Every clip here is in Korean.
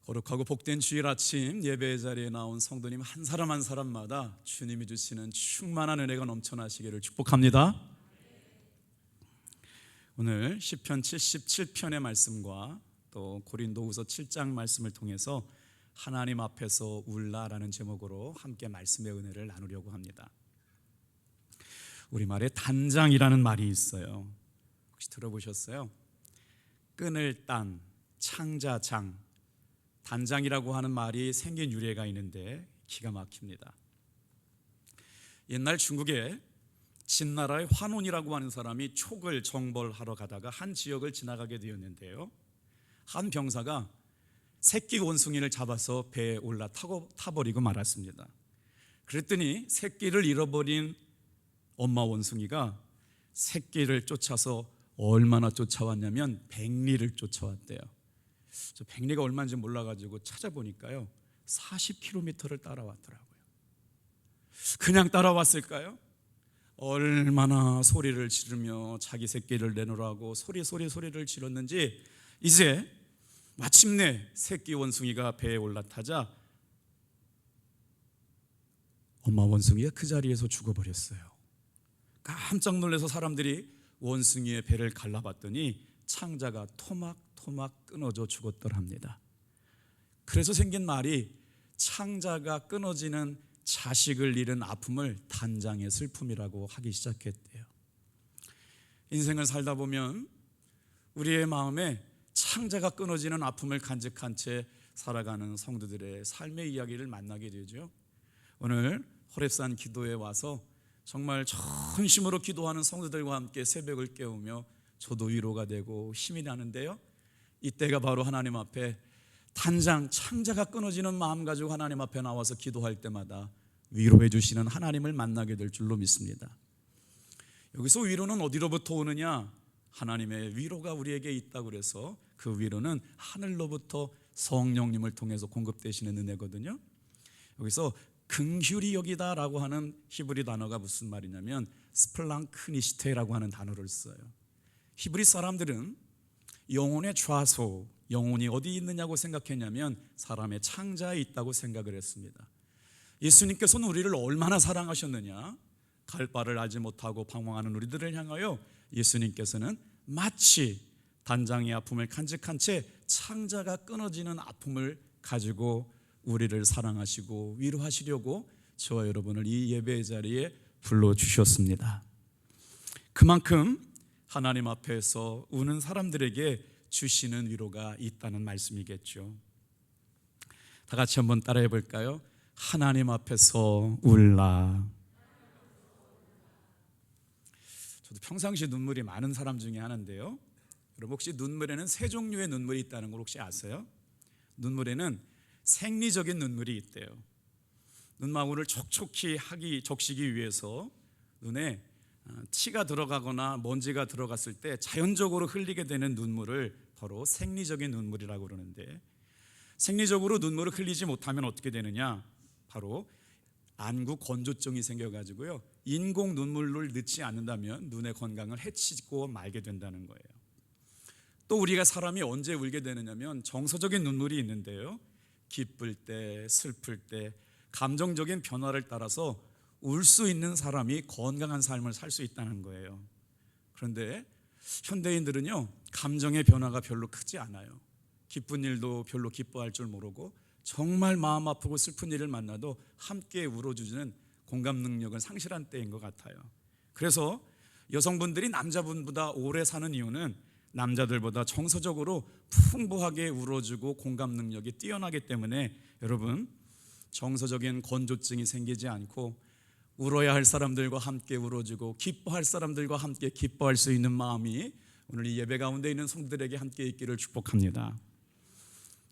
거룩하고 복된 주일 아침 예배의 자리에 나온 성도님 한 사람 한 사람마다 주님이 주시는 충만한 은혜가 넘쳐나시기를 축복합니다. 오늘 시편 77편의 말씀과 또 고린도후서 7장 말씀을 통해서 하나님 앞에서 울라라는 제목으로 함께 말씀의 은혜를 나누려고 합니다. 우리말에 단장이라는 말이 있어요. 혹시 들어보셨어요? 끈을 딴, 창자장, 단장이라고 하는 말이 생긴 유래가 있는데 기가 막힙니다. 옛날 중국에 진나라의 환원이라고 하는 사람이 촉을 정벌하러 가다가 한 지역을 지나가게 되었는데요, 한 병사가 새끼 원숭이를 잡아서 배에 올라 타버리고 말았습니다. 그랬더니 새끼를 잃어버린 엄마 원숭이가 새끼를 쫓아서 얼마나 쫓아왔냐면 100리를 쫓아왔대요. 저 100리가 얼마인지 몰라가지고 찾아보니까요 40km를 따라왔더라고요. 그냥 따라왔을까요? 얼마나 소리를 지르며 자기 새끼를 내놓으라고 소리를 질렀는지 이제 마침내 새끼 원숭이가 배에 올라타자 엄마 원숭이가 그 자리에서 죽어버렸어요. 깜짝 놀라서 사람들이 원숭이의 배를 갈라봤더니 창자가 토막 끊어져 죽었더랍니다. 그래서 생긴 말이 창자가 끊어지는 자식을 잃은 아픔을 단장의 슬픔이라고 하기 시작했대요. 인생을 살다 보면 우리의 마음에 창자가 끊어지는 아픔을 간직한 채 살아가는 성도들의 삶의 이야기를 만나게 되죠. 오늘 호렙산 기도에 와서 정말 전심으로 기도하는 성도들과 함께 새벽을 깨우며 저도 위로가 되고 힘이 나는데요, 이때가 바로 하나님 앞에 단장, 창자가 끊어지는 마음 가지고 하나님 앞에 나와서 기도할 때마다 위로해 주시는 하나님을 만나게 될 줄로 믿습니다. 여기서 위로는 어디로부터 오느냐? 하나님의 위로가 우리에게 있다고 그래서 그 위로는 하늘로부터 성령님을 통해서 공급되시는 은혜거든요. 여기서 긍휼히 여기다라고 하는 히브리 단어가 무슨 말이냐면 스플랑크니시테라고 하는 단어를 써요. 히브리 사람들은 영혼의 좌소, 영혼이 어디 있느냐고 생각했냐면 사람의 창자에 있다고 생각을 했습니다. 예수님께서는 우리를 얼마나 사랑하셨느냐, 갈 바를 알지 못하고 방황하는 우리들을 향하여 예수님께서는 마치 단장의 아픔을 간직한 채 창자가 끊어지는 아픔을 가지고 우리를 사랑하시고 위로하시려고 저와 여러분을 이 예배의 자리에 불러주셨습니다. 그만큼 하나님 앞에서 우는 사람들에게 주시는 위로가 있다는 말씀이겠죠. 다 같이 한번 따라해 볼까요? 하나님 앞에서 울라. 저도 평상시 눈물이 많은 사람 중에 하나인데요, 여러분 혹시 눈물에는 세 종류의 눈물이 있다는 걸 혹시 아세요? 눈물에는 생리적인 눈물이 있대요. 눈망울을 촉촉히 적시기 위해서 눈에 티가 들어가거나 먼지가 들어갔을 때 자연적으로 흘리게 되는 눈물을 바로 생리적인 눈물이라고 그러는데, 생리적으로 눈물을 흘리지 못하면 어떻게 되느냐? 바로 안구 건조증이 생겨가지고요, 인공 눈물을 넣지 않는다면 눈의 건강을 해치고 말게 된다는 거예요. 또 우리가 사람이 언제 울게 되느냐면 정서적인 눈물이 있는데요, 기쁠 때, 슬플 때 감정적인 변화를 따라서 울 수 있는 사람이 건강한 삶을 살 수 있다는 거예요. 그런데 현대인들은요, 감정의 변화가 별로 크지 않아요. 기쁜 일도 별로 기뻐할 줄 모르고 정말 마음 아프고 슬픈 일을 만나도 함께 울어주는 공감 능력은 상실한 때인 것 같아요. 그래서 여성분들이 남자분보다 오래 사는 이유는 남자들보다 정서적으로 풍부하게 울어주고 공감 능력이 뛰어나기 때문에 여러분, 정서적인 건조증이 생기지 않고 울어야 할 사람들과 함께 울어주고 기뻐할 사람들과 함께 기뻐할 수 있는 마음이 오늘 이 예배 가운데 있는 성도들에게 함께 있기를 축복합니다.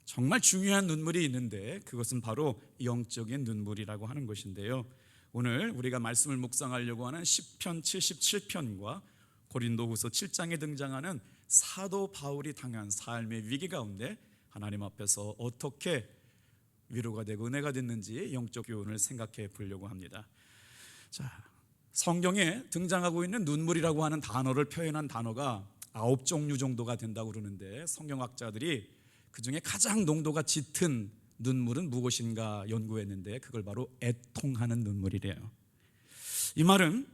정말 중요한 눈물이 있는데 그것은 바로 영적인 눈물이라고 하는 것인데요, 오늘 우리가 말씀을 묵상하려고 하는 시편 77편과 고린도후서 7장에 등장하는 사도 바울이 당한 삶의 위기 가운데 하나님 앞에서 어떻게 위로가 되고 은혜가 됐는지 영적 교훈을 생각해 보려고 합니다. 자, 성경에 등장하고 있는 눈물이라고 하는 단어를 표현한 단어가 9종류 정도가 된다고 그러는데 성경학자들이 그 중에 가장 농도가 짙은 눈물은 무엇인가 연구했는데 그걸 바로 애통하는 눈물이래요. 이 말은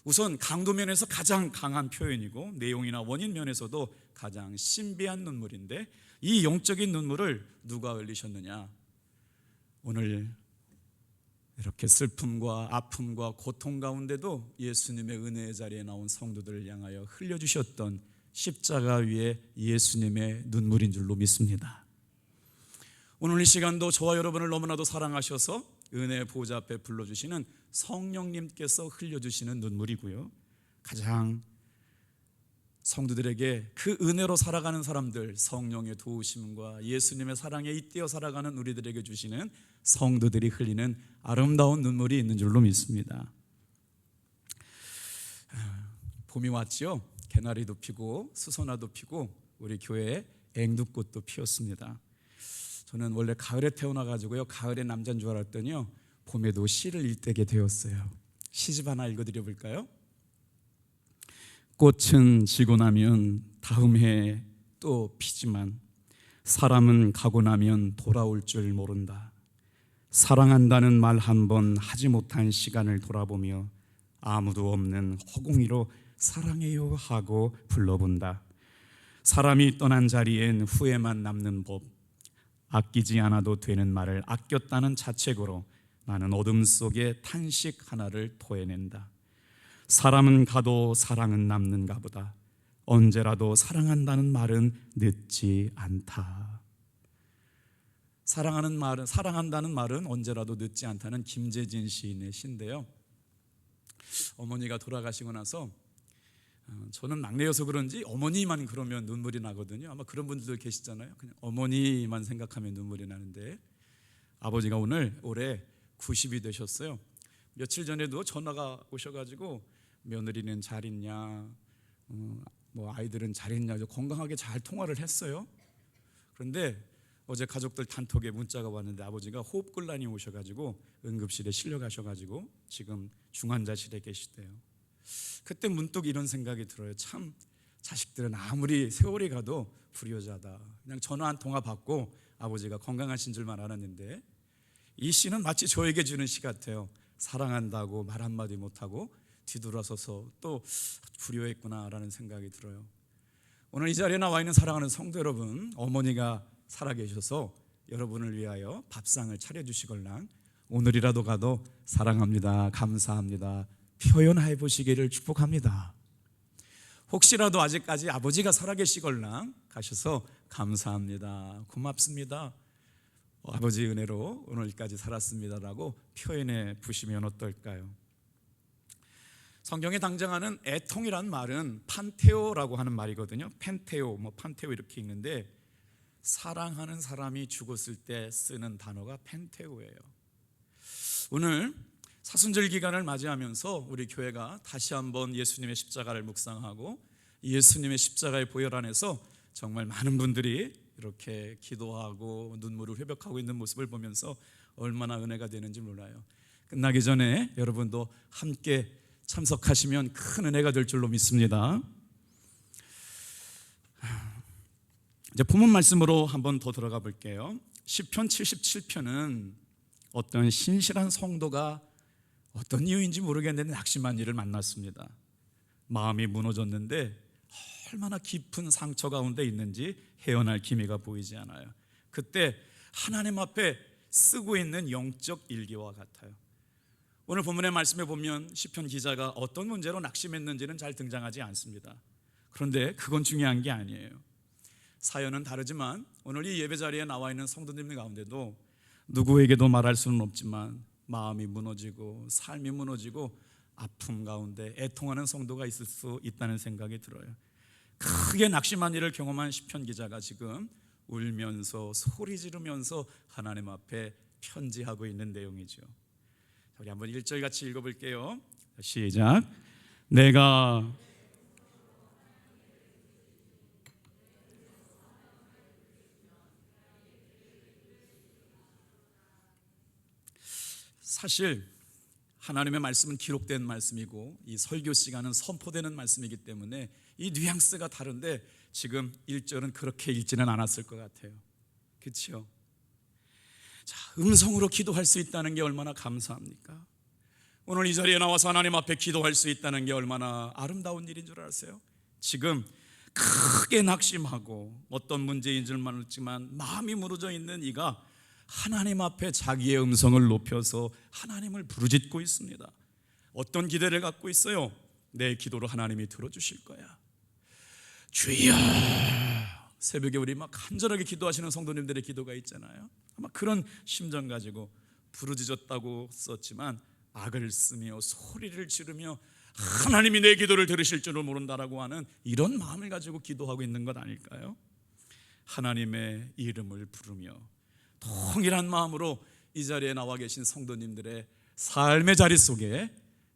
우선 강도 면에서 가장 강한 표현이고 내용이나 원인 면에서도 가장 신비한 눈물인데, 이 영적인 눈물을 누가 흘리셨느냐? 오늘 이렇게 슬픔과 아픔과 고통 가운데도 예수님의 은혜의 자리에 나온 성도들을 향하여 흘려주셨던 십자가 위에 예수님의 눈물인 줄로 믿습니다. 오늘 이 시간도 저와 여러분을 너무나도 사랑하셔서 은혜의 보좌 앞에 불러주시는 성령님께서 흘려주시는 눈물이고요, 가장 성도들에게 그 은혜로 살아가는 사람들, 성령의 도우심과 예수님의 사랑에 잇대어 살아가는 우리들에게 주시는 성도들이 흘리는 아름다운 눈물이 있는 줄로 믿습니다. 봄이 왔지요. 개나리도 피고 수선화도 피고 우리 교회에 앵두꽃도 피었습니다. 저는 원래 가을에 태어나가지고요, 가을의 남자인 줄 알았더니요, 봄에도 시를 읽게 되었어요. 시집 하나 읽어드려 볼까요? 꽃은 지고 나면 다음 해에 또 피지만 사람은 가고 나면 돌아올 줄 모른다. 사랑한다는 말 한 번 하지 못한 시간을 돌아보며 아무도 없는 허공위로 사랑해요 하고 불러본다. 사람이 떠난 자리엔 후회만 남는 법. 아끼지 않아도 되는 말을 아꼈다는 자책으로 나는 어둠 속에 탄식 하나를 토해낸다. 사람은 가도 사랑은 남는가 보다. 언제라도 사랑한다는 말은 늦지 않다. 사랑한다는 말은 언제라도 늦지 않다는 김재진 시인의 시인데요, 어머니가 돌아가시고 나서 저는 막내여서 그런지 어머니만 그러면 눈물이 나거든요. 아마 그런 분들도 계시잖아요. 그냥 어머니만 생각하면 눈물이 나는데, 아버지가 올해 90이 되셨어요. 며칠 전에도 전화가 오셔가지고 며느리는 잘 있냐, 뭐 아이들은 잘 있냐, 건강하게 잘 통화를 했어요. 그런데 어제 가족들 단톡에 문자가 왔는데 아버지가 호흡곤란이 오셔가지고 응급실에 실려가셔가지고 지금 중환자실에 계시대요. 그때 문득 이런 생각이 들어요. 참 자식들은 아무리 세월이 가도 불효자다. 그냥 전화 한 통화 받고 아버지가 건강하신 줄만 알았는데, 이 시는 마치 저에게 주는 시 같아요. 사랑한다고 말 한마디 못하고 뒤돌아서서 또 불효했구나라는 생각이 들어요. 오늘 이 자리에 나와 있는 사랑하는 성도 여러분, 어머니가 살아계셔서 여러분을 위하여 밥상을 차려주시걸랑 오늘이라도 가도 사랑합니다, 감사합니다 표현해 보시기를 축복합니다. 혹시라도 아직까지 아버지가 살아계시걸랑 가셔서 감사합니다, 고맙습니다, 아버지 은혜로 오늘까지 살았습니다라고 표현해 보시면 어떨까요? 성경에 등장하는 애통이란 말은 판테오라고 하는 말이거든요. 판테오 이렇게 읽는데, 사랑하는 사람이 죽었을 때 쓰는 단어가 판테오예요. 오늘 사순절 기간을 맞이하면서 우리 교회가 다시 한번 예수님의 십자가를 묵상하고 예수님의 십자가의 보혈 안에서 정말 많은 분들이 이렇게 기도하고 눈물을 회복하고 있는 모습을 보면서 얼마나 은혜가 되는지 몰라요. 끝나기 전에 여러분도 함께 참석하시면 큰 은혜가 될 줄로 믿습니다. 이제 본문 말씀으로 한번 더 들어가 볼게요. 시편 77편은 어떤 신실한 성도가 어떤 이유인지 모르겠는데 낙심한 일을 만났습니다. 마음이 무너졌는데 얼마나 깊은 상처 가운데 있는지 헤어날 기미가 보이지 않아요. 그때 하나님 앞에 쓰고 있는 영적 일기와 같아요. 오늘 본문의 말씀에 보면 시편 기자가 어떤 문제로 낙심했는지는 잘 등장하지 않습니다. 그런데 그건 중요한 게 아니에요. 사연은 다르지만 오늘 이 예배 자리에 나와 있는 성도님 가운데도 누구에게도 말할 수는 없지만 마음이 무너지고 삶이 무너지고 아픔 가운데 애통하는 성도가 있을 수 있다는 생각이 들어요. 크게 낙심한 일을 경험한 시편 기자가 지금 울면서 소리 지르면서 하나님 앞에 편지하고 있는 내용이죠. 우리 한번 1절 같이 읽어볼게요. 시작. 내가 사실 하나님의 말씀은 기록된 말씀이고 이 설교 시간은 선포되는 말씀이기 때문에 이 뉘앙스가 다른데 지금 1절은 그렇게 읽지는 않았을 것 같아요. 그렇죠? 자, 음성으로 기도할 수 있다는 게 얼마나 감사합니까? 오늘 이 자리에 나와서 하나님 앞에 기도할 수 있다는 게 얼마나 아름다운 일인 줄 아세요? 지금 크게 낙심하고 어떤 문제인 줄만 알지만 마음이 무너져 있는 이가 하나님 앞에 자기의 음성을 높여서 하나님을 부르짖고 있습니다. 어떤 기대를 갖고 있어요? 내 기도로 하나님이 들어주실 거야. 주여! 새벽에 우리 막 간절하게 기도하시는 성도님들의 기도가 있잖아요. 아마 그런 심정 가지고 부르짖었다고 썼지만 악을 쓰며 소리를 지르며 하나님이 내 기도를 들으실 줄을 모른다라고 하는 이런 마음을 가지고 기도하고 있는 것 아닐까요? 하나님의 이름을 부르며 동일한 마음으로 이 자리에 나와 계신 성도님들의 삶의 자리 속에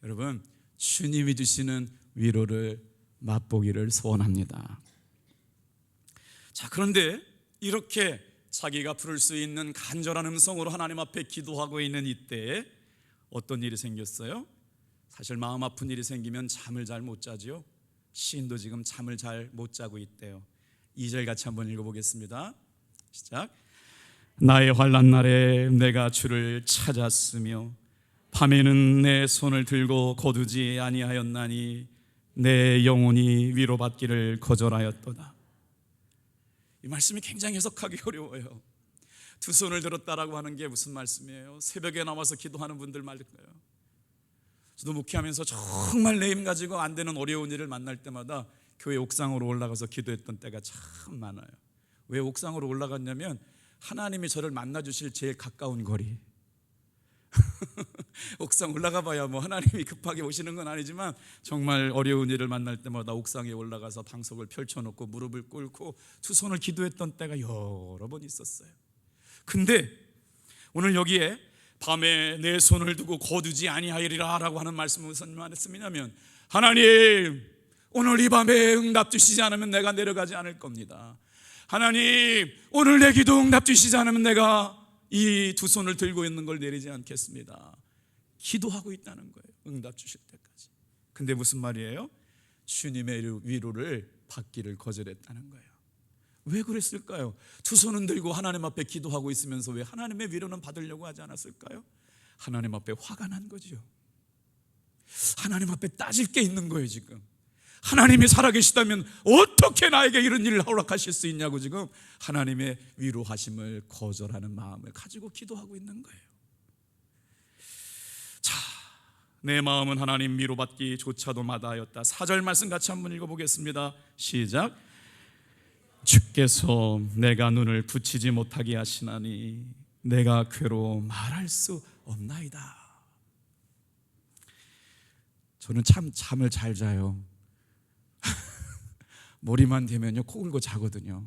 여러분 주님이 주시는 위로를 맛보기를 소원합니다. 자, 그런데 이렇게 자기가 부를 수 있는 간절한 음성으로 하나님 앞에 기도하고 있는 이때에 어떤 일이 생겼어요? 사실 마음 아픈 일이 생기면 잠을 잘 못 자지요. 시인도 지금 잠을 잘 못 자고 있대요. 2절 같이 한번 읽어보겠습니다. 시작. 나의 환난 날에 내가 주를 찾았으며 밤에는 내 손을 들고 거두지 아니하였나니 내 영혼이 위로받기를 거절하였도다. 이 말씀이 굉장히 해석하기 어려워요. 두 손을 들었다라고 하는 게 무슨 말씀이에요? 새벽에 나와서 기도하는 분들 말일까요? 저도 목회하면서 정말 내 힘 가지고 안 되는 어려운 일을 만날 때마다 교회 옥상으로 올라가서 기도했던 때가 참 많아요. 왜 옥상으로 올라갔냐면 하나님이 저를 만나주실 제일 가까운 거리. 옥상 올라가 봐야 뭐 하나님이 급하게 오시는 건 아니지만 정말 어려운 일을 만날 때마다 옥상에 올라가서 방석을 펼쳐놓고 무릎을 꿇고 두 손을 기도했던 때가 여러 번 있었어요. 근데 오늘 여기에 밤에 내 손을 두고 거두지 아니하리라 라고 하는 말씀은 무슨 말씀이냐면 하나님 오늘 이 밤에 응답 주시지 않으면 내가 내려가지 않을 겁니다. 하나님 오늘 내 기도 응답 주시지 않으면 내가 이 두 손을 들고 있는 걸 내리지 않겠습니다. 기도하고 있다는 거예요. 응답 주실 때까지. 근데 무슨 말이에요? 주님의 위로를 받기를 거절했다는 거예요. 왜 그랬을까요? 두 손은 들고 하나님 앞에 기도하고 있으면서 왜 하나님의 위로는 받으려고 하지 않았을까요? 하나님 앞에 화가 난 거죠. 하나님 앞에 따질 게 있는 거예요. 지금 하나님이 살아계시다면 어떻게 나에게 이런 일을 허락하실 수 있냐고 지금 하나님의 위로하심을 거절하는 마음을 가지고 기도하고 있는 거예요. 자, 내 마음은 하나님 위로받기조차도 마다하였다. 4절 말씀 같이 한번 읽어보겠습니다. 시작. 주께서 내가 눈을 붙이지 못하게 하시나니 내가 괴로워 말할 수 없나이다. 저는 참 잠을 잘 자요. 머리만 대면요 코 골고 자거든요.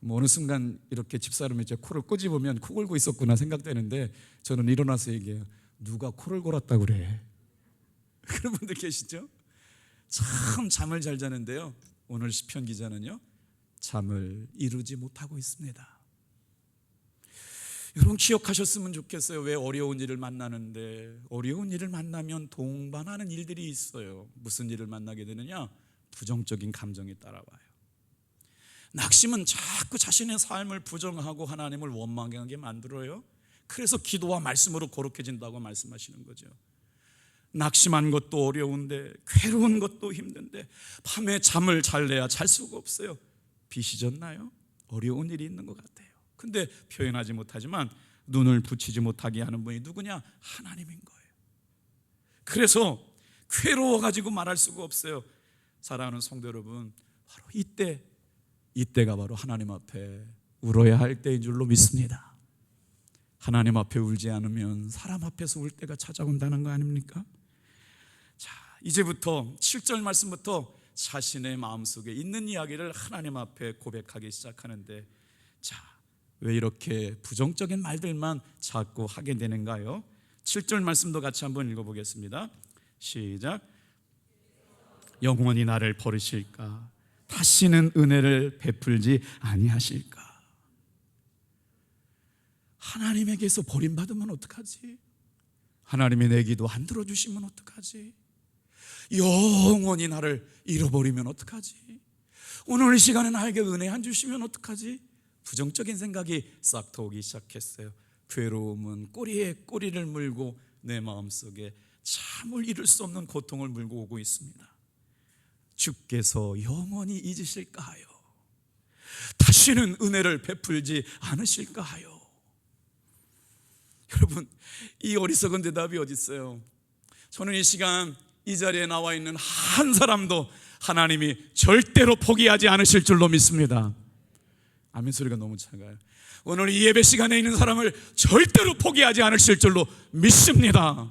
어느 순간 이렇게 집사람이 제 코를 꼬집으면 코 골고 있었구나 생각되는데 저는 일어나서 얘기해요. 누가 코를 골았다고 그래? 그런 분들 계시죠? 참 잠을 잘 자는데요 오늘 시편 기자는요 잠을 이루지 못하고 있습니다. 여러분 기억하셨으면 좋겠어요. 왜 어려운 일을 만나는데 어려운 일을 만나면 동반하는 일들이 있어요. 무슨 일을 만나게 되느냐? 부정적인 감정이 따라와요. 낙심은 자꾸 자신의 삶을 부정하고 하나님을 원망하게 만들어요. 그래서 기도와 말씀으로 거룩해진다고 말씀하시는 거죠. 낙심한 것도 어려운데 괴로운 것도 힘든데 밤에 잠을 잘래야 잘 수가 없어요. 빚이졌나요? 어려운 일이 있는 것 같아요. 근데 표현하지 못하지만 눈을 붙이지 못하게 하는 분이 누구냐? 하나님인 거예요. 그래서 괴로워가지고 말할 수가 없어요. 사랑하는 성도 여러분, 바로 이때가 바로 하나님 앞에 울어야 할 때인 줄로 믿습니다. 하나님 앞에 울지 않으면 사람 앞에서 울 때가 찾아온다는 거 아닙니까? 자, 이제부터 7절 말씀부터 자신의 마음속에 있는 이야기를 하나님 앞에 고백하기 시작하는데, 자, 왜 이렇게 부정적인 말들만 자꾸 하게 되는가요? 7절 말씀도 같이 한번 읽어보겠습니다. 시작. 영원히 나를 버리실까? 다시는 은혜를 베풀지 아니하실까? 하나님에게서 버림받으면 어떡하지? 하나님의 내 기도 안 들어주시면 어떡하지? 영원히 나를 잃어버리면 어떡하지? 오늘 이 시간에 나에게 은혜 안 주시면 어떡하지? 부정적인 생각이 싹 트오기 시작했어요. 괴로움은 꼬리에 꼬리를 물고 내 마음속에 참을 이룰 수 없는 고통을 물고 오고 있습니다. 주께서 영원히 잊으실까 하여, 다시는 은혜를 베풀지 않으실까 하여. 여러분, 이 어리석은 대답이 어디 있어요? 저는 이 시간 이 자리에 나와 있는 한 사람도 하나님이 절대로 포기하지 않으실 줄로 믿습니다. 아멘 소리가 너무 작아요. 오늘 이 예배 시간에 있는 사람을 절대로 포기하지 않으실 줄로 믿습니다.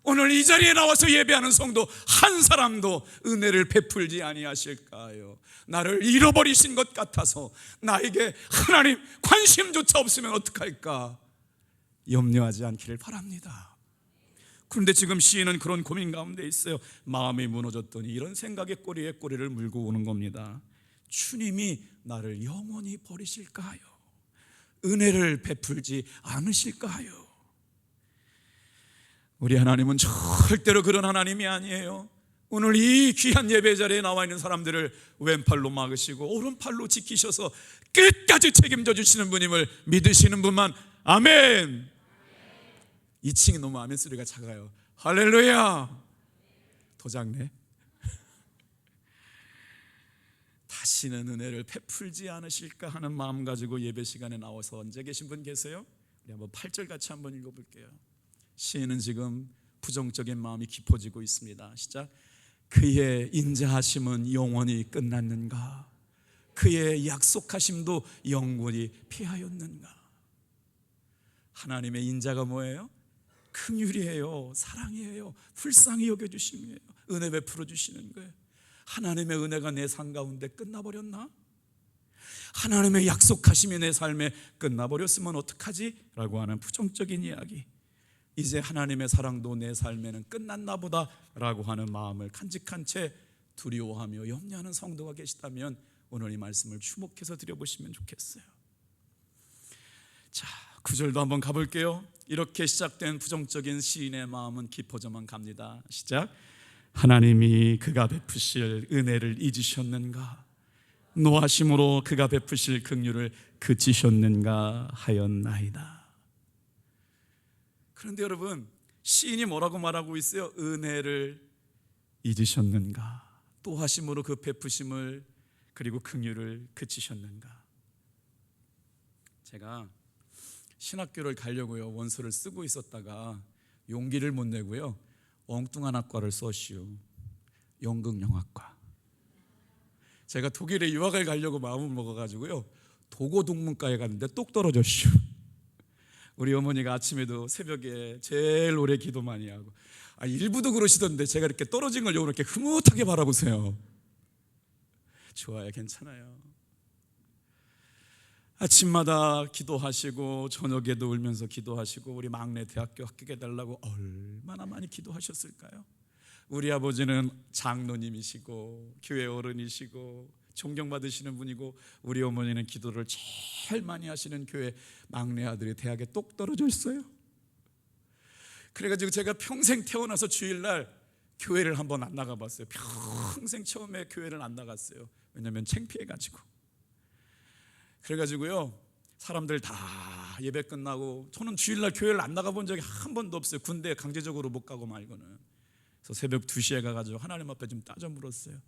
오늘 이 자리에 나와서 예배하는 성도 한 사람도 은혜를 베풀지 아니하실까요? 나를 잃어버리신 것 같아서 나에게 하나님 관심조차 없으면 어떡할까 염려하지 않기를 바랍니다. 그런데 지금 시인은 그런 고민 가운데 있어요. 마음이 무너졌더니 이런 생각에 꼬리에 꼬리를 물고 오는 겁니다. 주님이 나를 영원히 버리실까 하여, 은혜를 베풀지 않으실까 하여. 우리 하나님은 절대로 그런 하나님이 아니에요. 오늘 이 귀한 예배 자리에 나와 있는 사람들을 왼팔로 막으시고 오른팔로 지키셔서 끝까지 책임져 주시는 분임을 믿으시는 분만 아멘. 2층이 너무 아멘 소리가 작아요. 할렐루야. 더 작네. 다시는 은혜를 베풀지 않으실까 하는 마음 가지고 예배 시간에 나와서 언제 계신 분 계세요? 우리 한번 8절 같이 한번 읽어볼게요. 시인은 지금 부정적인 마음이 깊어지고 있습니다. 시작. 그의 인자하심은 영원히 끝났는가? 그의 약속하심도 영원히 피하였는가? 하나님의 인자가 뭐예요? 긍휼이에요, 사랑이에요, 불쌍히 여겨주시는 거예요, 은혜 베풀어 주시는 거예요. 하나님의 은혜가 내 삶 가운데 끝나버렸나? 하나님의 약속하심이 내 삶에 끝나버렸으면 어떡하지? 라고 하는 부정적인 이야기. 이제 하나님의 사랑도 내 삶에는 끝났나 보다 라고 하는 마음을 간직한 채 두려워하며 염려하는 성도가 계시다면 오늘 이 말씀을 주목해서 드려보시면 좋겠어요. 자, 9절도 한번 가볼게요. 이렇게 시작된 부정적인 시인의 마음은 깊어져만 갑니다. 시작. 하나님이 그가 베푸실 은혜를 잊으셨는가? 노하심으로 그가 베푸실 긍휼을 그치셨는가 하였나이다. 그런데 여러분, 시인이 뭐라고 말하고 있어요? 은혜를 잊으셨는가? 또 하심으로 그 베푸심을 그리고 긍휼을 그치셨는가? 제가 신학교를 가려고요 원서를 쓰고 있었다가 용기를 못 내고요 엉뚱한 학과를 썼슈. 연극영화과. 제가 독일에 유학을 가려고 마음을 먹어가지고요 도고동문과에 갔는데 똑 떨어졌슈. 우리 어머니가 아침에도 새벽에 제일 오래 기도 많이 하고 일부도 그러시던데 제가 이렇게 떨어진 걸 이렇게 흐뭇하게 바라보세요. 좋아요, 괜찮아요. 아침마다 기도하시고 저녁에도 울면서 기도하시고 우리 막내 대학교 합격해 달라고 얼마나 많이 기도하셨을까요? 우리 아버지는 장로님이시고 교회 어른이시고 존경받으시는 분이고 우리 어머니는 기도를 제일 많이 하시는 교회 막내 아들이 대학에 똑 떨어져 있어요. 그래가지고 제가 평생 태어나서 주일날 교회를 한번 안 나가봤어요. 평생 처음에 교회를 안 나갔어요. 왜냐하면 창피해가지고. 그래가지고요 사람들 다 예배 끝나고 저는 주일날 교회를 안 나가본 적이 한 번도 없어요. 군대 강제적으로 못 가고 말고는. 그래서 새벽 2시에 가가지고 하나님 앞에 좀 따져 물었어요.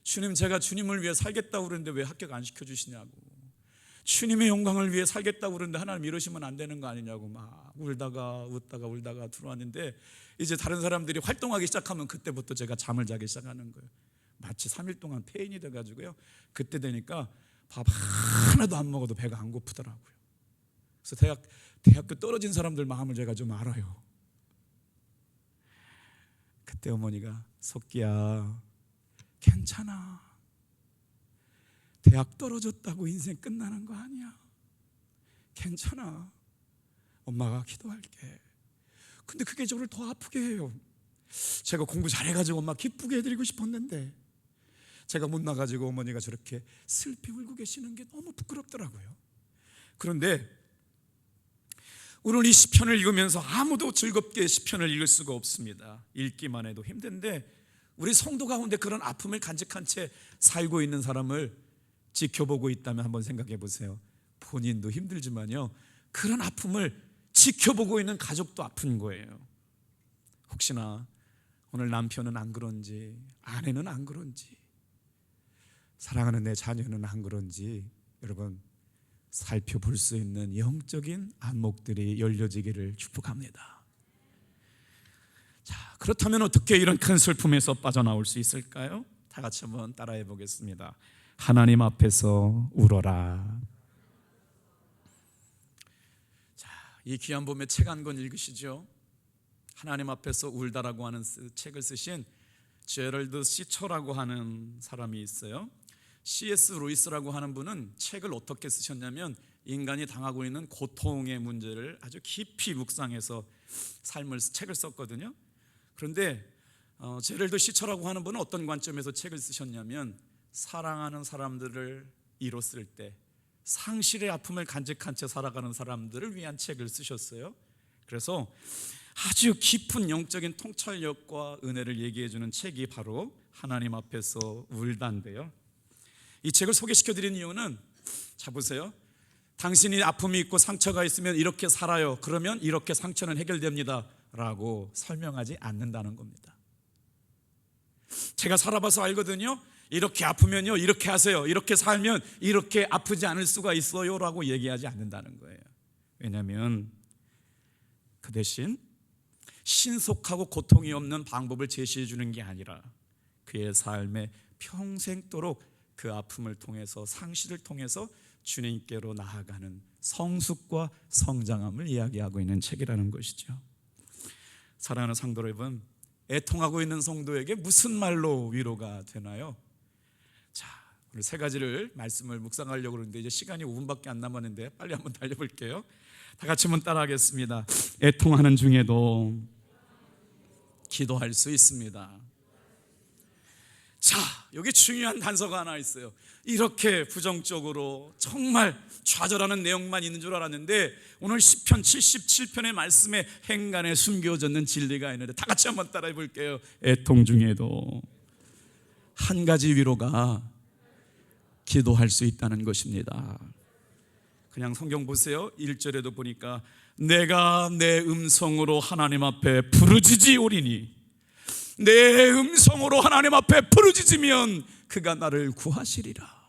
주님, 제가 주님을 위해 살겠다고 그러는데 왜 합격 안 시켜주시냐고. 주님의 영광을 위해 살겠다고 그러는데 하나님 이러시면 안 되는 거 아니냐고 막 울다가 웃다가 들어왔는데 이제 다른 사람들이 활동하기 시작하면 그때부터 제가 잠을 자기 시작하는 거예요. 마치 3일 동안 폐인이 돼가지고요 그때 되니까 밥 하나도 안 먹어도 배가 안 고프더라고요. 그래서 대학교 떨어진 사람들 마음을 제가 좀 알아요. 그때 어머니가 석기야 괜찮아. 대학 떨어졌다고 인생 끝나는 거 아니야. 괜찮아. 엄마가 기도할게. 근데 그게 저를 더 아프게 해요. 제가 공부 잘해가지고 엄마 기쁘게 해드리고 싶었는데 제가 못 나가지고 어머니가 저렇게 슬피 울고 계시는 게 너무 부끄럽더라고요. 그런데 오늘 이 시편을 읽으면서 아무도 즐겁게 시편을 읽을 수가 없습니다. 읽기만 해도 힘든데 우리 성도 가운데 그런 아픔을 간직한 채 살고 있는 사람을 지켜보고 있다면 한번 생각해 보세요. 본인도 힘들지만요, 그런 아픔을 지켜보고 있는 가족도 아픈 거예요. 혹시나 오늘 남편은 안 그런지, 아내는 안 그런지, 사랑하는 내 자녀는 안 그런지 여러분 살펴볼 수 있는 영적인 안목들이 열려지기를 축복합니다. 자, 그렇다면 어떻게 이런 큰 슬픔에서 빠져나올 수 있을까요? 다 같이 한번 따라해 보겠습니다. 하나님 앞에서 울어라. 자, 이 귀한 봄에 책 한 권 읽으시죠. 하나님 앞에서 울다라고 하는 책을 쓰신 제럴드 시처라고 하는 사람이 있어요. C.S. 루이스라고 하는 분은 책을 어떻게 쓰셨냐면 인간이 당하고 있는 고통의 문제를 아주 깊이 묵상해서 책을 썼거든요. 그런데 제럴드 시처라고 하는 분은 어떤 관점에서 책을 쓰셨냐면 사랑하는 사람들을 잃었을 때 상실의 아픔을 간직한 채 살아가는 사람들을 위한 책을 쓰셨어요. 그래서 아주 깊은 영적인 통찰력과 은혜를 얘기해주는 책이 바로 하나님 앞에서 울다인데요, 이 책을 소개시켜드린 이유는, 자 보세요, 당신이 아픔이 있고 상처가 있으면 이렇게 살아요, 그러면 이렇게 상처는 해결됩니다 라고 설명하지 않는다는 겁니다. 제가 살아봐서 알거든요. 이렇게 아프면요 이렇게 하세요, 이렇게 살면 이렇게 아프지 않을 수가 있어요 라고 얘기하지 않는다는 거예요. 왜냐하면 그 대신 신속하고 고통이 없는 방법을 제시해 주는 게 아니라 그의 삶에 평생도록 그 아픔을 통해서, 상실을 통해서 주님께로 나아가는 성숙과 성장함을 이야기하고 있는 책이라는 것이죠. 사랑하는 성도 여러분, 애통하고 있는 성도에게 무슨 말로 위로가 되나요? 자, 오늘 세 가지를 말씀을 묵상하려고 그러는데 이제 시간이 5분밖에 안 남았는데 빨리 한번 달려볼게요. 다 같이 한번 따라하겠습니다. 애통하는 중에도 기도할 수 있습니다. 자, 여기 중요한 단서가 하나 있어요. 이렇게 부정적으로 정말 좌절하는 내용만 있는 줄 알았는데 오늘 시편 77편의 말씀에 행간에 숨겨졌는 진리가 있는데 다 같이 한번 따라해 볼게요. 애통 중에도 한 가지 위로가 기도할 수 있다는 것입니다. 그냥 성경 보세요. 1절에도 보니까 내가 내 음성으로 하나님 앞에 부르짖으오리니, 내 음성으로 하나님 앞에 부르짖으면 그가 나를 구하시리라.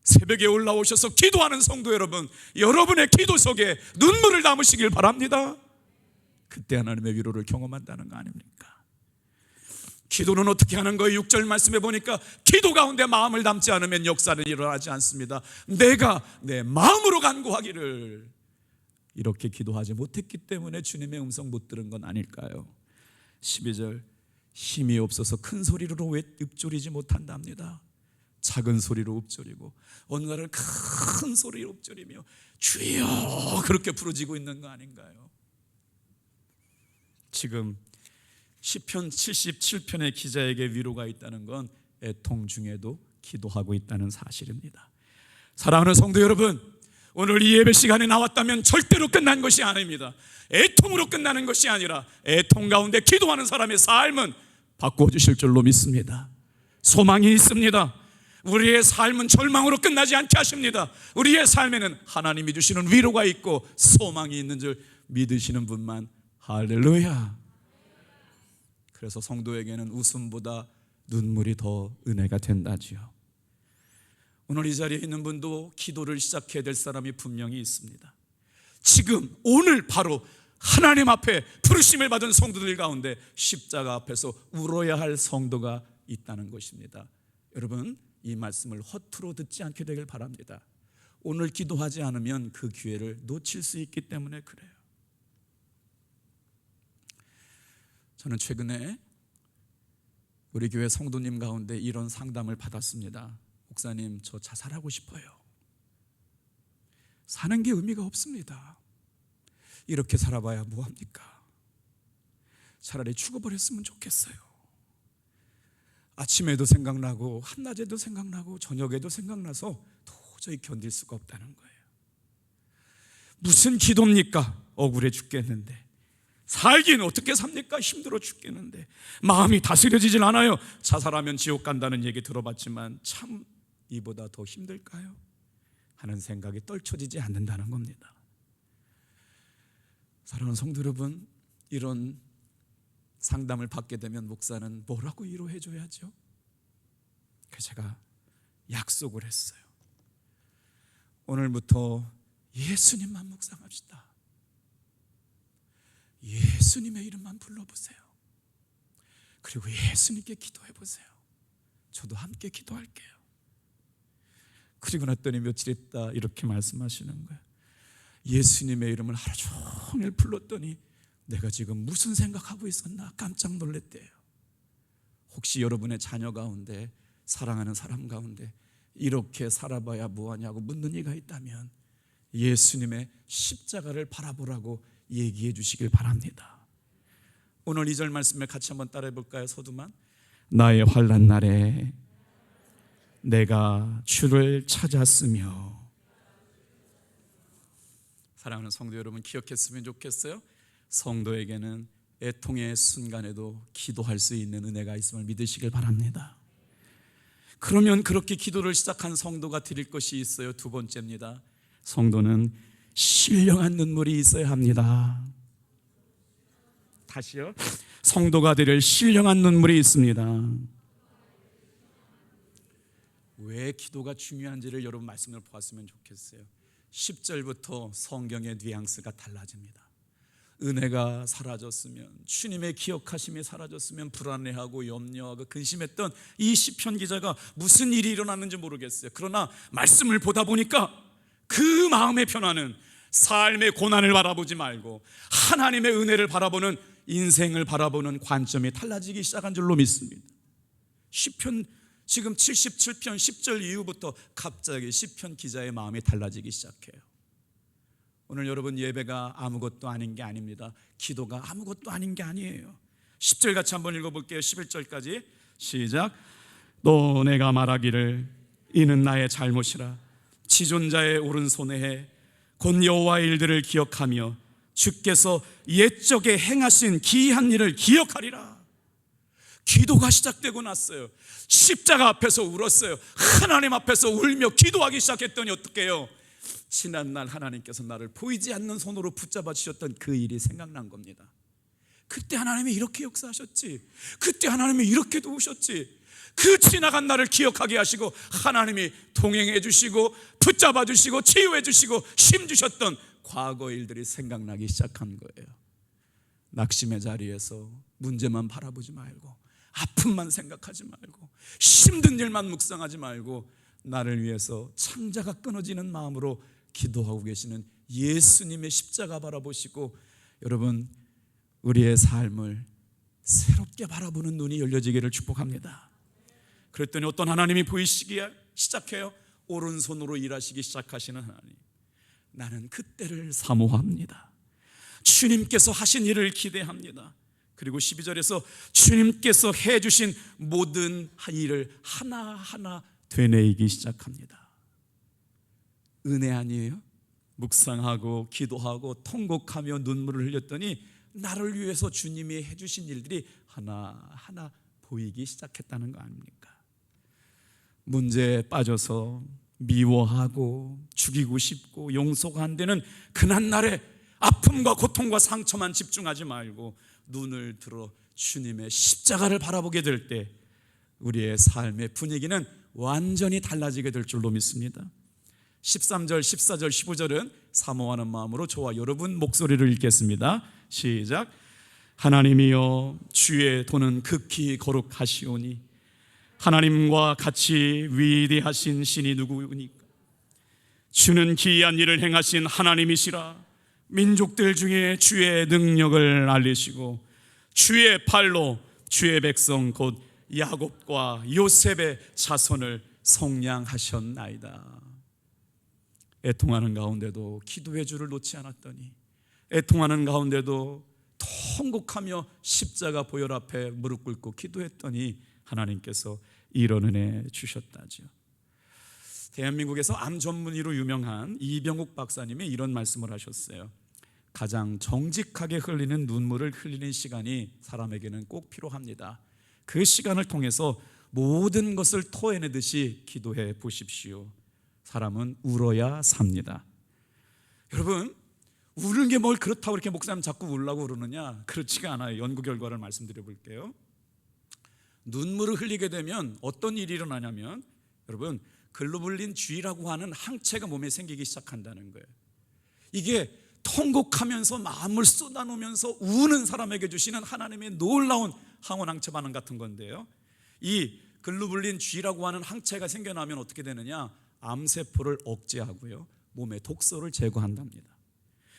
새벽에 올라오셔서 기도하는 성도 여러분, 여러분의 기도 속에 눈물을 담으시길 바랍니다. 그때 하나님의 위로를 경험한다는 거 아닙니까? 기도는 어떻게 하는 거예요? 6절 말씀에 보니까 기도 가운데 마음을 담지 않으면 역사는 일어나지 않습니다. 내가 내 마음으로 간구하기를, 이렇게 기도하지 못했기 때문에 주님의 음성 못 들은 건 아닐까요? 12절 힘이 없어서 큰 소리로 왜 읊조리지 못한답니다. 작은 소리로 읊조리고 어느 날은 큰 소리로 읊조리며 주여 그렇게 부르짖고 있는 거 아닌가요? 지금 시편 77편의 기자에게 위로가 있다는 건 애통 중에도 기도하고 있다는 사실입니다. 사랑하는 성도 여러분, 오늘 이 예배 시간에 나왔다면 절대로 끝난 것이 아닙니다. 애통으로 끝나는 것이 아니라 애통 가운데 기도하는 사람의 삶은 바꿔주실 줄로 믿습니다. 소망이 있습니다. 우리의 삶은 절망으로 끝나지 않게 하십니다. 우리의 삶에는 하나님이 주시는 위로가 있고 소망이 있는 줄 믿으시는 분만. 할렐루야. 그래서 성도에게는 웃음보다 눈물이 더 은혜가 된다지요. 오늘 이 자리에 있는 분도 기도를 시작해야 될 사람이 분명히 있습니다. 지금 오늘 바로 하나님 앞에 부르심을 받은 성도들 가운데 십자가 앞에서 울어야 할 성도가 있다는 것입니다. 여러분, 이 말씀을 허투루 듣지 않게 되길 바랍니다. 오늘 기도하지 않으면 그 기회를 놓칠 수 있기 때문에 그래요. 저는 최근에 우리 교회 성도님 가운데 이런 상담을 받았습니다. 목사님, 저 자살하고 싶어요. 사는 게 의미가 없습니다. 이렇게 살아봐야 뭐합니까? 차라리 죽어버렸으면 좋겠어요. 아침에도 생각나고 한낮에도 생각나고 저녁에도 생각나서 도저히 견딜 수가 없다는 거예요. 무슨 기도입니까? 억울해 죽겠는데. 살기는 어떻게 삽니까? 힘들어 죽겠는데. 마음이 다스려지질 않아요. 자살하면 지옥 간다는 얘기 들어봤지만 참 이보다 더 힘들까요? 하는 생각이 떨쳐지지 않는다는 겁니다. 사랑하는 성도 여러분, 이런 상담을 받게 되면 목사는 뭐라고 위로해 줘야죠? 그래서 제가 약속을 했어요. 오늘부터 예수님만 묵상합시다. 예수님의 이름만 불러보세요. 그리고 예수님께 기도해 보세요. 저도 함께 기도할게요. 그리고 났더니 며칠 있다 이렇게 말씀하시는 거예요. 예수님의 이름을 하루 종일 불렀더니 내가 지금 무슨 생각하고 있었나 깜짝 놀랐대요. 혹시 여러분의 자녀 가운데, 사랑하는 사람 가운데 이렇게 살아봐야 뭐하냐고 묻는 이가 있다면 예수님의 십자가를 바라보라고 얘기해 주시길 바랍니다. 오늘 2절 말씀을 같이 한번 따라해 볼까요? 서두만. 나의 환난 날에 내가 주를 찾았으며. 사랑하는 성도 여러분, 기억했으면 좋겠어요. 성도에게는 애통의 순간에도 기도할 수 있는 은혜가 있음을 믿으시길 바랍니다. 그러면 그렇게 기도를 시작한 성도가 드릴 것이 있어요. 두 번째입니다. 성도는 신령한 눈물이 있어야 합니다. 다시요. 성도가 드릴 신령한 눈물이 있습니다. 왜 기도가 중요한지를 여러분 말씀을 보았으면 좋겠어요. 10절부터 성경의 뉘앙스가 달라집니다. 은혜가 사라졌으면, 주님의 기억하심이 사라졌으면 불안해하고 염려하고 근심했던 이 시편 기자가 무슨 일이 일어났는지 모르겠어요. 그러나 말씀을 보다 보니까 그 마음의 변화는 삶의 고난을 바라보지 말고 하나님의 은혜를 바라보는, 인생을 바라보는 관점이 달라지기 시작한 줄로 믿습니다. 시편 지금 77편 10절 이후부터 갑자기 시편 기자의 마음이 달라지기 시작해요. 오늘 여러분, 예배가 아무것도 아닌 게 아닙니다. 기도가 아무것도 아닌 게 아니에요. 10절 같이 한번 읽어볼게요. 11절까지 시작. 또 내가 말하기를 이는 나의 잘못이라 지존자의 오른손에 해 곧 여호와의 일들을 기억하며 주께서 옛적에 행하신 기이한 일을 기억하리라. 기도가 시작되고 났어요. 십자가 앞에서 울었어요. 하나님 앞에서 울며 기도하기 시작했더니 어떻게 해요? 지난날 하나님께서 나를 보이지 않는 손으로 붙잡아 주셨던 그 일이 생각난 겁니다. 그때 하나님이 이렇게 역사하셨지, 그때 하나님이 이렇게 도우셨지, 그 지나간 날을 기억하게 하시고 하나님이 동행해 주시고 붙잡아 주시고 치유해 주시고 힘 주셨던 과거 일들이 생각나기 시작한 거예요. 낙심의 자리에서 문제만 바라보지 말고, 아픔만 생각하지 말고, 힘든 일만 묵상하지 말고, 나를 위해서 창자가 끊어지는 마음으로 기도하고 계시는 예수님의 십자가 바라보시고, 여러분, 우리의 삶을 새롭게 바라보는 눈이 열려지기를 축복합니다. 그랬더니 어떤 하나님이 보이시기 시작해요. 오른손으로 일하시기 시작하시는 하나님. 나는 그때를 사모합니다. 주님께서 하신 일을 기대합니다. 그리고 12절에서 주님께서 해주신 모든 일을 하나하나 되뇌이기 시작합니다. 은혜 아니에요? 묵상하고 기도하고 통곡하며 눈물을 흘렸더니 나를 위해서 주님이 해주신 일들이 하나하나 보이기 시작했다는 거 아닙니까? 문제에 빠져서 미워하고 죽이고 싶고 용서가 안 되는 그날날의 아픔과 고통과 상처만 집중하지 말고 눈을 들어 주님의 십자가를 바라보게 될 때 우리의 삶의 분위기는 완전히 달라지게 될 줄로 믿습니다. 13절, 14절, 15절은 사모하는 마음으로 저와 여러분 목소리를 읽겠습니다. 시작. 하나님이여 주의 도는 극히 거룩하시오니 하나님과 같이 위대하신 신이 누구니까? 주는 기이한 일을 행하신 하나님이시라. 민족들 중에 주의 능력을 알리시고 주의 팔로 주의 백성 곧 야곱과 요셉의 자손을 속량하셨나이다. 애통하는 가운데도 기도의 줄을 놓지 않았더니, 애통하는 가운데도 통곡하며 십자가 보혈 앞에 무릎 꿇고 기도했더니 하나님께서 이런 은혜 주셨다죠. 대한민국에서 암 전문의로 유명한 이병욱 박사님이 이런 말씀을 하셨어요. 가장 정직하게 흘리는 눈물을 흘리는 시간이 사람에게는 꼭 필요합니다. 그 시간을 통해서 모든 것을 토해내듯이 기도해 보십시오. 사람은 울어야 삽니다. 여러분, 우는 게 뭘 그렇다고 이렇게 목사님 자꾸 울라고 그러느냐? 그렇지가 않아요. 연구 결과를 말씀드려 볼게요. 눈물을 흘리게 되면 어떤 일이 일어나냐면, 여러분, 글로불린 G라고 하는 항체가 몸에 생기기 시작한다는 거예요. 이게 통곡하면서 마음을 쏟아놓으면서 우는 사람에게 주시는 하나님의 놀라운 항원 항체 반응 같은 건데요, 이 글로불린 G라고 하는 항체가 생겨나면 어떻게 되느냐? 암세포를 억제하고요, 몸의 독소를 제거한답니다.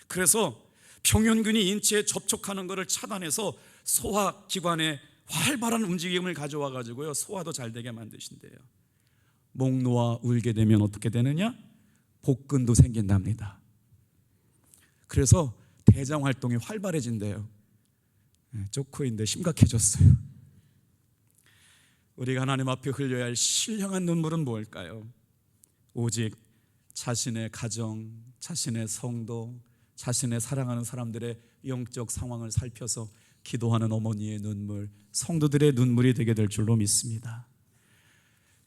그래서 평형균이 인체에 접촉하는 것을 차단해서 소화기관에 활발한 움직임을 가져와 가지고요, 소화도 잘 되게 만드신대요. 목 놓아 울게 되면 어떻게 되느냐? 복근도 생긴답니다. 그래서 대장 활동이 활발해진대요. 쪼코인데 심각해졌어요. 우리가 하나님 앞에 흘려야 할 신령한 눈물은 뭘까요? 오직 자신의 가정, 자신의 성도, 자신의 사랑하는 사람들의 영적 상황을 살펴서 기도하는 어머니의 눈물, 성도들의 눈물이 되게 될 줄로 믿습니다.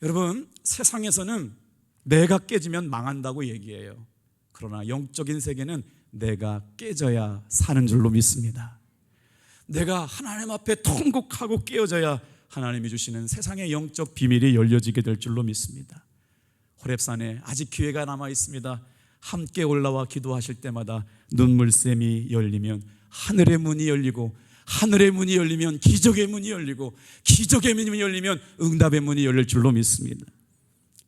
여러분, 세상에서는 내가 깨지면 망한다고 얘기해요. 그러나 영적인 세계는 내가 깨져야 사는 줄로 믿습니다. 내가 하나님 앞에 통곡하고 깨어져야 하나님이 주시는 세상의 영적 비밀이 열려지게 될 줄로 믿습니다. 호렙산에 아직 기회가 남아 있습니다. 함께 올라와 기도하실 때마다 눈물샘이 열리면 하늘의 문이 열리고, 하늘의 문이 열리면 기적의 문이 열리고, 기적의 문이 열리면 응답의 문이 열릴 줄로 믿습니다.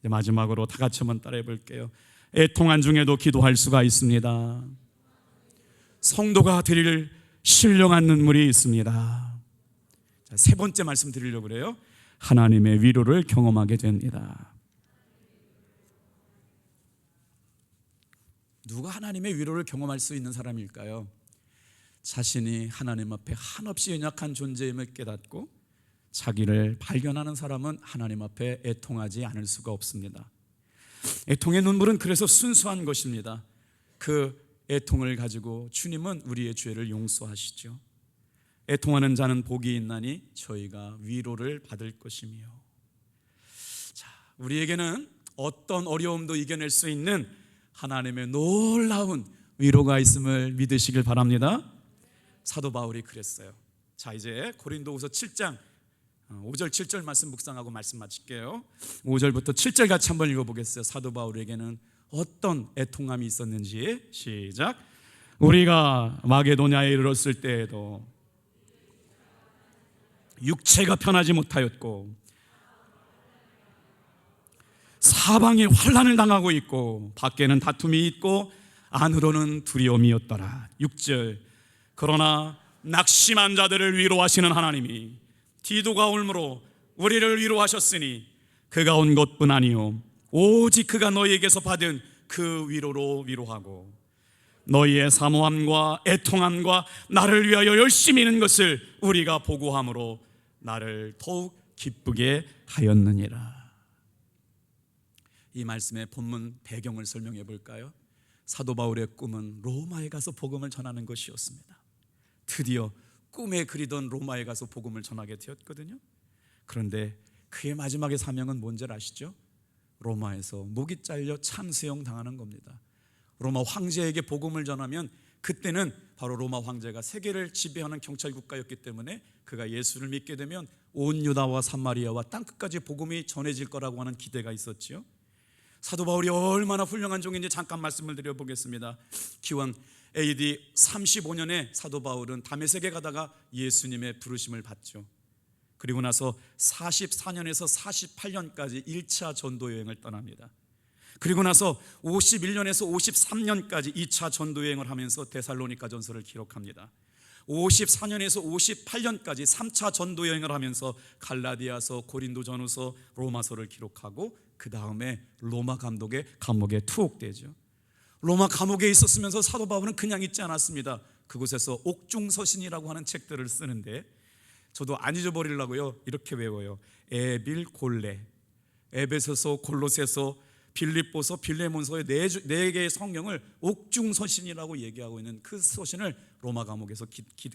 마지막으로 다 같이 한번 따라해 볼게요. 애통한 중에도 기도할 수가 있습니다. 성도가 드릴 신령한 눈물이 있습니다. 세 번째 말씀 드리려고 그래요. 하나님의 위로를 경험하게 됩니다. 누가 하나님의 위로를 경험할 수 있는 사람일까요? 자신이 하나님 앞에 한없이 연약한 존재임을 깨닫고 자기를 발견하는 사람은 하나님 앞에 애통하지 않을 수가 없습니다. 애통의 눈물은 그래서 순수한 것입니다. 그 애통을 가지고 주님은 우리의 죄를 용서하시죠. 애통하는 자는 복이 있나니 저희가 위로를 받을 것이며. 자, 우리에게는 어떤 어려움도 이겨낼 수 있는 하나님의 놀라운 위로가 있음을 믿으시길 바랍니다. 사도 바울이 그랬어요. 자, 이제 고린도후서 7장 5절 7절 말씀 묵상하고 말씀 마칠게요. 5절부터 7절 같이 한번 읽어보겠어요. 사도 바울에게는 어떤 애통함이 있었는지. 시작. 우리가 마게도냐에 이르렀을 때에도 육체가 편하지 못하였고 사방에 환난을 당하고 있고 밖에는 다툼이 있고 안으로는 두려움이었더라. 6절. 그러나 낙심한 자들을 위로하시는 하나님이 디도가 올므로 우리를 위로하셨으니 그가 온 것뿐 아니요 오직 그가 너희에게서 받은 그 위로로 위로하고 너희의 사모함과 애통함과 나를 위하여 열심히 있는 것을 우리가 보고함으로 나를 더욱 기쁘게 하였느니라. 이 말씀의 본문 배경을 설명해 볼까요? 사도 바울의 꿈은 로마에 가서 복음을 전하는 것이었습니다. 드디어 꿈에 그리던 로마에 가서 복음을 전하게 되었거든요. 그런데 그의 마지막의 사명은 뭔지 아시죠? 로마에서 목이 잘려 참수형 당하는 겁니다. 로마 황제에게 복음을 전하면 그때는 바로 로마 황제가 세계를 지배하는 경찰 국가였기 때문에 그가 예수를 믿게 되면 온 유다와 삼마리아와 땅끝까지 복음이 전해질 거라고 하는 기대가 있었지요. 사도 바울이 얼마나 훌륭한 종인지 잠깐 말씀을 드려보겠습니다. 기원 AD 35년에 사도 바울은 다메섹에 가다가 예수님의 부르심을 받죠. 그리고 나서 44년에서 48년까지 1차 전도 여행을 떠납니다. 그리고 나서 51년에서 53년까지 2차 전도 여행을 하면서 데살로니가 전서를 기록합니다. 54년에서 58년까지 3차 전도 여행을 하면서 갈라디아서, 고린도전후서, 로마서를 기록하고 그 다음에 로마 감옥에 투옥되죠. 로마 감옥에 있었으면서 사도 바울은 그냥 있지 않았습니다. 그곳에서 옥중서신이라고 하는 책들을 쓰는데 저도 안 잊어버리려고요 이렇게 외워요. 에빌골레, 에베소서, 골로새서, 빌립보서, 빌레몬서의 네 개의 성경을 옥중서신이라고 얘기하고 있는 그 서신을 로마 감옥에서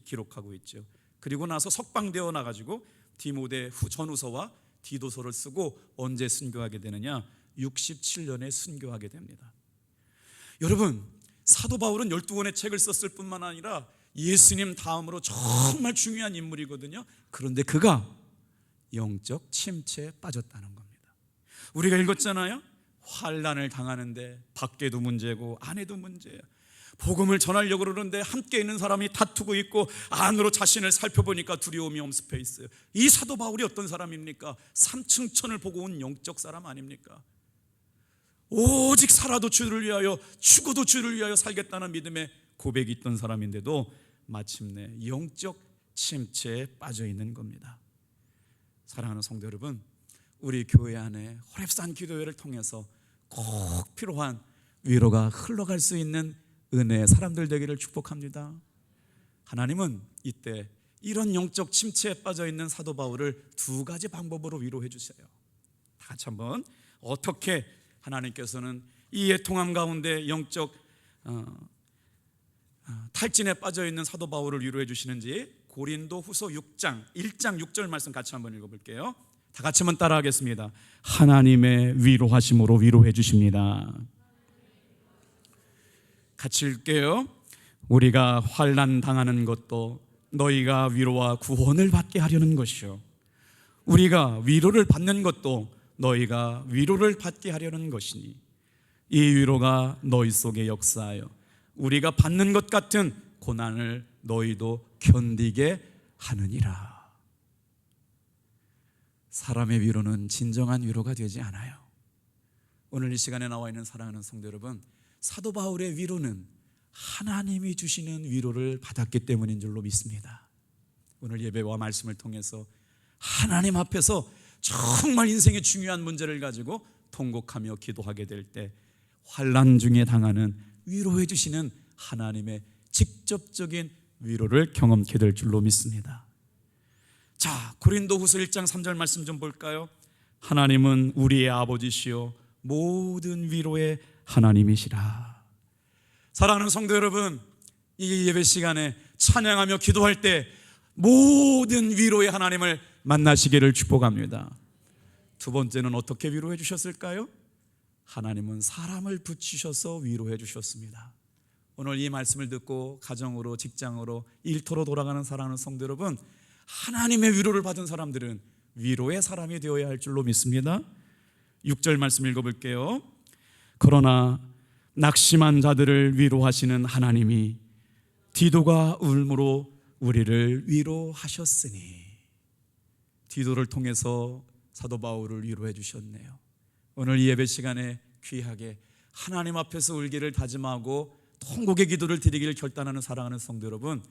기록하고 있죠. 그리고 나서 석방되어 나가지고 디모데 전후서와 디도서를 쓰고 언제 순교하게 되느냐? 67년에 순교하게 됩니다. 여러분, 사도 바울은 12권의 책을 썼을 뿐만 아니라 예수님 다음으로 정말 중요한 인물이거든요. 그런데 그가 영적 침체에 빠졌다는 겁니다. 우리가 읽었잖아요. 환난을 당하는데 밖에도 문제고 안에도 문제예요. 복음을 전하려고 그러는데 함께 있는 사람이 다투고 있고 안으로 자신을 살펴보니까 두려움이 엄습해 있어요. 이 사도 바울이 어떤 사람입니까? 삼층천을 보고 온 영적 사람 아닙니까? 오직 살아도 주를 위하여 죽어도 주를 위하여 살겠다는 믿음의 고백이 있던 사람인데도 마침내 영적 침체에 빠져 있는 겁니다. 사랑하는 성도 여러분, 우리 교회 안에 호렙산 기도회를 통해서 꼭 필요한 위로가 흘러갈 수 있는 은혜의 사람들 되기를 축복합니다. 하나님은 이때 이런 영적 침체에 빠져 있는 사도 바울을 두 가지 방법으로 위로해 주세요. 다 같이 한번 어떻게 하나님께서는 이 애통함 가운데 영적 탈진에 빠져 있는 사도 바울을 위로해 주시는지 고린도 후서 1장 6절 말씀 같이 한번 읽어볼게요. 다 같이 한번 따라하겠습니다. 하나님의 위로하심으로 위로해 주십니다. 같이 읽게요. 우리가 환난 당하는 것도 너희가 위로와 구원을 받게 하려는 것이요, 우리가 위로를 받는 것도 너희가 위로를 받게 하려는 것이니 이 위로가 너희 속에 역사하여 우리가 받는 것 같은 고난을 너희도 견디게 하느니라. 사람의 위로는 진정한 위로가 되지 않아요. 오늘 이 시간에 나와 있는 사랑하는 성도 여러분, 사도 바울의 위로는 하나님이 주시는 위로를 받았기 때문인 줄로 믿습니다. 오늘 예배와 말씀을 통해서 하나님 앞에서 정말 인생의 중요한 문제를 가지고 통곡하며 기도하게 될 때 환난 중에 당하는 위로해 주시는 하나님의 직접적인 위로를 경험케 될 줄로 믿습니다. 자, 고린도후서 1장 3절 말씀 좀 볼까요? 하나님은 우리의 아버지시요 모든 위로의 하나님이시라. 사랑하는 성도 여러분, 이 예배 시간에 찬양하며 기도할 때 모든 위로의 하나님을 만나시기를 축복합니다. 두 번째는 어떻게 위로해 주셨을까요? 하나님은 사람을 붙이셔서 위로해 주셨습니다. 오늘 이 말씀을 듣고 가정으로, 직장으로, 일터로 돌아가는 사랑하는 성도 여러분, 하나님의 위로를 받은 사람들은 위로의 사람이 되어야 할 줄로 믿습니다. 6절 말씀 읽어볼게요. 그러나 낙심한 자들을 위로하시는 하나님이 디도가 울므로 우리를 위로하셨으니. 디도를 통해서 사도 바울을 위로해 주셨네요. 오늘 이 예배 시간에 귀하게 하나님 앞에서 울기를 다짐하고 통곡의 기도를 드리기를 결단하는 사랑하는 성도 여러분,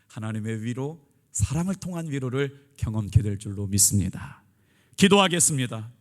하나님의 위로, 사람을 통한 위로를 경험케 될 줄로 믿습니다. 기도하겠습니다.